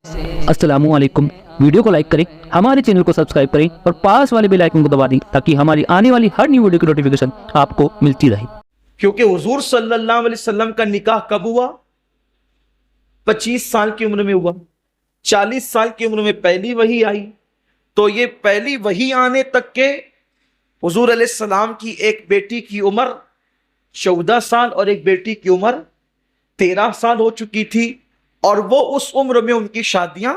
अस्सलामुअलैकुम। वीडियो को लाइक करें, हमारे चैनल को सब्सक्राइब करें और पास वाले बेल आइकन को दबा दें ताकि हमारी आने वाली हर न्यू वीडियो की नोटिफिकेशन आपको मिलती रहे। क्योंकि हुजूर सल्लल्लाहु अलैहि वसल्लम का निकाह कब हुआ? 25 साल की उम्र में हुआ। 40 साल की उम्र में पहली वही आई। तो ये पहली वही आने तक के हुजूर अलैहि सलाम की एक बेटी की उम्र 14 साल और एक बेटी की उम्र 13 साल हो चुकी थी, और वो उस उम्र में उनकी शादियां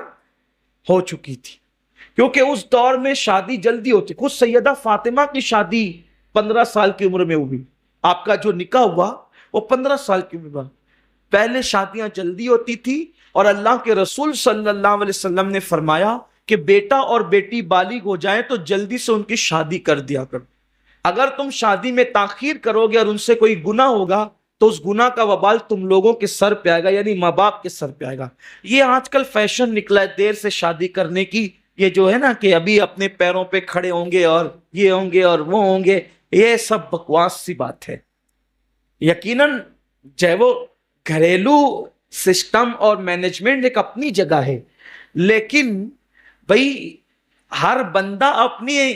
हो चुकी थी। क्योंकि उस दौर में शादी जल्दी होती। खुद सैयदा फातिमा की शादी 15 साल की उम्र में हुई। आपका जो निकाह हुआ वो 15 साल की उम्र में। पहले शादियां जल्दी होती थी, और अल्लाह के रसूल सल्लल्लाहु अलैहि वसल्लम ने फरमाया कि बेटा और बेटी बालिग हो जाएं तो जल्दी से उनकी शादी कर दिया करो। अगर तुम शादी में ताखीर करोगे और उनसे कोई गुनाह होगा तो उस गुनाह का वबाल तुम लोगों के सर पे आएगा, यानी माँ बाप के सर पे आएगा। ये आजकल फैशन निकला है देर से शादी करने की। ये जो है ना कि अभी अपने पैरों पे खड़े होंगे और ये होंगे और वो होंगे, ये सब बकवास सी बात है। यकीनन चाहे वो घरेलू सिस्टम और मैनेजमेंट एक अपनी जगह है, लेकिन भाई हर बंदा अपनी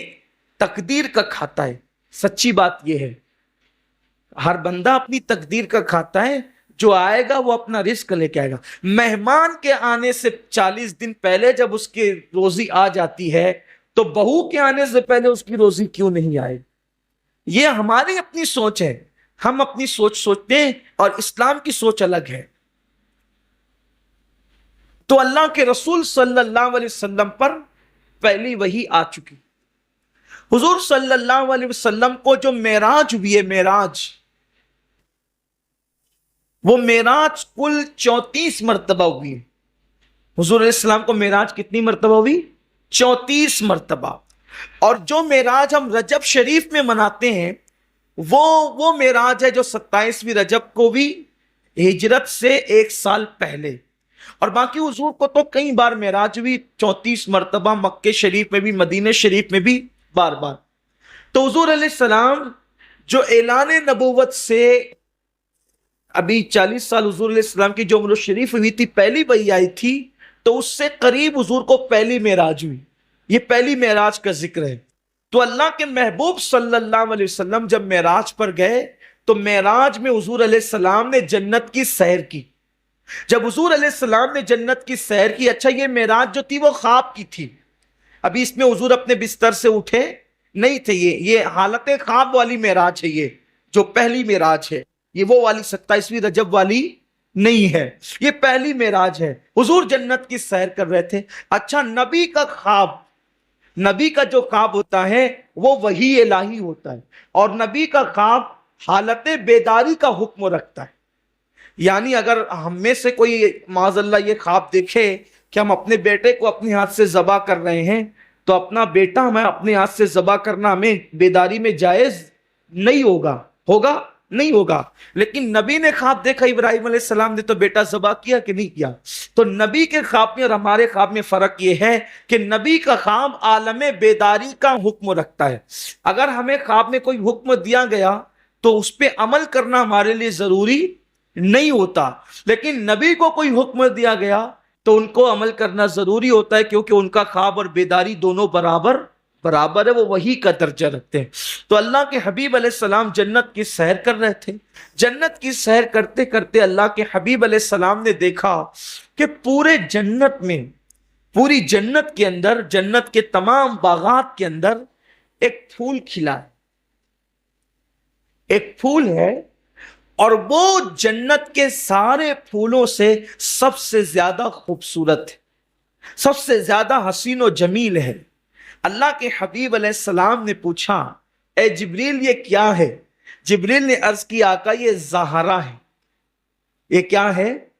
तकदीर का खाता है। सच्ची बात यह है, हर बंदा अपनी तकदीर का खाता है। जो आएगा वो अपना रिस्क लेके आएगा। मेहमान के आने से 40 दिन पहले जब उसकी रोजी आ जाती है तो बहू के आने से पहले उसकी रोजी क्यों नहीं आए? ये हमारी अपनी सोच है। हम अपनी सोच सोचते हैं और इस्लाम की सोच अलग है। तो अल्लाह के रसूल सल्लल्लाहु अलैहि वसल्लम पर पहली वही आ चुकी। हुजूर सल्लल्लाहु अलैहि वसल्लम को जो मेराज हुई है, मेराज, वो मेराज कुल 34 मरतबा हुई है। हुजूर अलैहि सलाम को मेराज कितनी मरतबा हुई? 34 मरतबा। और जो मेराज हम रजब शरीफ में मनाते हैं वो मेराज है जो 27वीं रजब को भी, हिजरत से 1 साल पहले। और बाकी हुजूर को तो कई बार मेराज हुई, 34 मरतबा, मक्के शरीफ में भी, मदीने शरीफ में भी बार बार। तो हुजूर अलैहि सलाम जो ऐलान नबूवत से अभी 40 साल हुजूर अलैहि सलाम की जो उम्र शरीफ हुई थी, पहली वही आई थी, तो उससे करीब हुजूर को पहली मेराज हुई। ये पहली मेराज का जिक्र है। तो अल्लाह के महबूब सल्लल्लाहु अलैहि वसल्लम जब मेराज पर गए तो मेराज में हुजूर अलैहि सलाम ने जन्नत की सैर की। जब हुजूर अलैहि सलाम ने जन्नत की सैर की, अच्छा ये मेराज जो थी वो ख्वाब की थी। अभी इसमें हुजूर अपने बिस्तर से उठे नहीं थे। ये हालत ख्वाब वाली मेराज है। ये जो पहली मेराज है, ये वो वाली 27वीं रजब वाली नहीं है। ये पहली मेराज है। हुजूर जन्नत की सैर कर रहे थे। अच्छा, नबी का ख्वाब, नबी का जो ख्वाब होता है वो वही इलाही होता है, और नबी का ख्वाब हालत बेदारी का हुक्म रखता है। यानी अगर हम में से कोई माज़अल्लाह ये ख्वाब देखे कि हम अपने बेटे को अपने हाथ से ज़बा कर रहे हैं, तो अपना बेटा हमें अपने हाथ से ज़बा करना हमें बेदारी में जायज़ नहीं होगा। होगा? नहीं होगा। लेकिन नबी ने ख्वाब देखा, इब्राहिम अलैहि सलाम ने, तो बेटा ज़बा किया कि नहीं किया? तो नबी के ख्वाब में और हमारे ख्वाब में फ़र्क ये है कि नबी का ख्वाब आलम बेदारी का हुक्म रखता है। अगर हमें ख्वाब में कोई हुक्म दिया गया तो उस पर अमल करना हमारे लिए ज़रूरी नहीं होता, लेकिन नबी को कोई हुक्म दिया गया तो उनको अमल करना जरूरी होता है, क्योंकि उनका ख्वाब और बेदारी दोनों बराबर है। वो वही का दर्जा रखते हैं। तो अल्लाह के हबीब अलैहिस्सलाम जन्नत की सैर कर रहे थे। जन्नत की सैर करते करते अल्लाह के हबीब अलैहिस्सलाम ने देखा कि पूरे जन्नत में, पूरी जन्नत के अंदर, जन्नत के तमाम बागात के अंदर एक फूल खिला है। एक फूल है, और वो जन्नत के सारे फूलों से सबसे ज्यादा खूबसूरत है, सबसे ज्यादा हसीन और जमील है। अल्लाह के हबीब अलैहिस्सलाम ने पूछा, ए जिब्रील ये क्या है? जिब्रील ने अर्ज की, आका ये ज़हरा है। ये क्या है?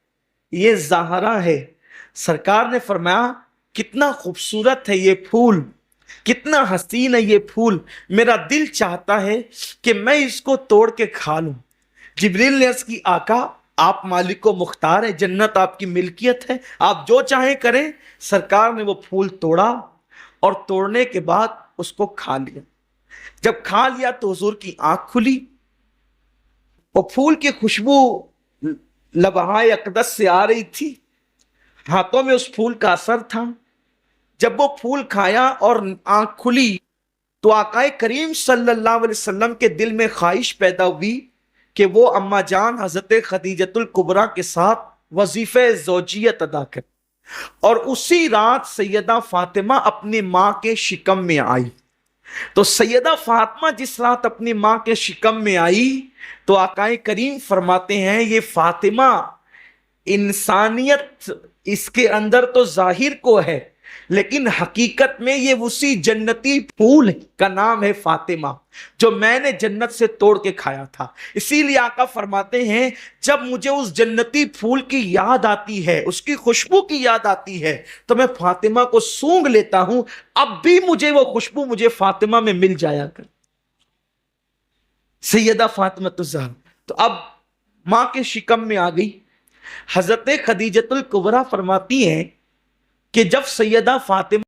ये ज़हरा है। सरकार ने फरमाया, कितना खूबसूरत है ये फूल, कितना हसीन है ये फूल, मेरा दिल चाहता है कि मैं इसको तोड़ के खा लूं। जिब्रील ने अर्ज की, आका आप मालिक को मुख्तार है, जन्नत आपकी मिल्कियत है, आप जो चाहें करें। सरकार ने वो फूल तोड़ा और तोड़ने के बाद उसको खा लिया। जब खा लिया तो हुजूर की आंख खुली, वो फूल की खुशबू लबहाए अक़दस से आ रही थी। ہاتھوں میں اس پھول کا اثر تھا. جب وہ پھول کھایا اور آنکھ کھلی تو آقا کریم صلی اللہ علیہ وسلم کے دل میں خواہش پیدا ہوئی کہ وہ اماں جان حضرت خدیجۃ الکبریٰ کے ساتھ وظیفہ زوجیت ادا کرے. اور اسی رات سیدہ فاطمہ اپنی ماں کے شکم میں آئی. تو سیدہ فاطمہ جس رات اپنی ماں کے شکم میں آئی تو آقا کریم فرماتے ہیں یہ فاطمہ انسانیت اس کے اندر تو ظاہر کو ہے لیکن حقیقت میں یہ اسی جنتی پھول کا نام ہے فاطمہ جو میں نے جنت سے توڑ کے کھایا تھا. اسی لیے آقا فرماتے ہیں جب مجھے اس جنتی پھول کی یاد آتی ہے, اس کی خوشبو کی یاد آتی ہے تو میں فاطمہ کو سونگھ لیتا ہوں. اب بھی مجھے وہ خوشبو مجھے فاطمہ میں مل جایا کر. سیدہ فاطمہ الزہرا تو اب ماں کے شکم میں آ گئی. حضرت خدیجۃ الکبریٰ فرماتی ہیں کہ جب سیدہ فاطمہ